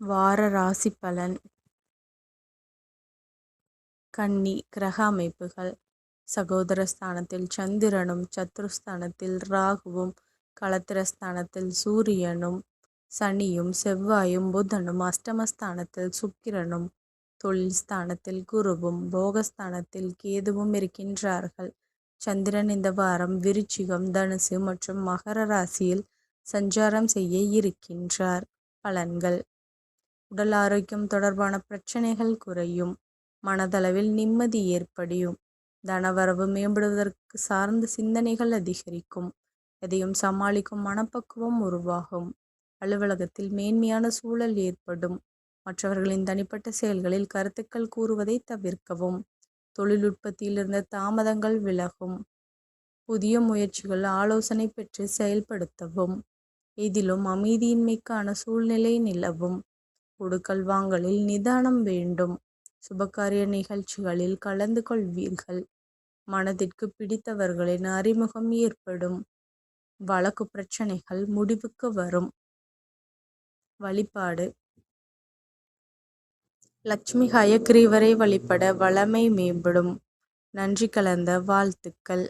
வார ராசி பலன். கன்னி. கிரக அமைப்புகள். சகோதரஸ்தானத்தில் சந்திரனும், சத்துருஸ்தானத்தில் ராகுவும், களத்திரஸ்தானத்தில் சூரியனும், சனியும், செவ்வாயும், புதனும், அஷ்டமஸ்தானத்தில் சுக்கிரனும், தொழில் ஸ்தானத்தில் குருவும், போகஸ்தானத்தில் கேதுவும் இருக்கின்றார்கள். சந்திரன் இந்த வாரம் விருச்சிகம், தனுசு மற்றும் மகர ராசியில் சஞ்சாரம் செய்ய இருக்கின்றார். பலன்கள். உடல் ஆரோக்கியம் தொடர்பான பிரச்சனைகள் குறையும். மனதளவில் நிம்மதி ஏற்படும். தனவரவு மேம்படுவதற்கு சார்ந்த சிந்தனைகள் அதிகரிக்கும். எதையும் சமாளிக்கும் மனப்பக்குவம் உருவாகும். அலுவலகத்தில் மேன்மையான சூழல் ஏற்படும். மற்றவர்களின் தனிப்பட்ட செயல்களில் கருத்துக்கள் கூறுவதை தவிர்க்கவும். தொழில் உற்பத்தியில் இருந்த தாமதங்கள் விலகும். புதிய முயற்சிகள் ஆலோசனை பெற்று செயல்படுத்தவும். இதிலும் அமைதியின்மைக்கான சூழ்நிலை நிலவும். கொடுக்கல் வாங்கலில் நிதானம் வேண்டும். சுபகாரிய நிகழ்ச்சிகளில் கலந்து கொள்வீர்கள். மனதிற்கு பிடித்தவர்களின் அறிமுகம் ஏற்படும். வழக்கு பிரச்சனைகள் முடிவுக்கு வரும். வழிபாடு. லட்சுமி ஹயக்ரீவரை வழிபட வளமை மேம்படும். நன்றி கலந்த வாழ்த்துக்கள்.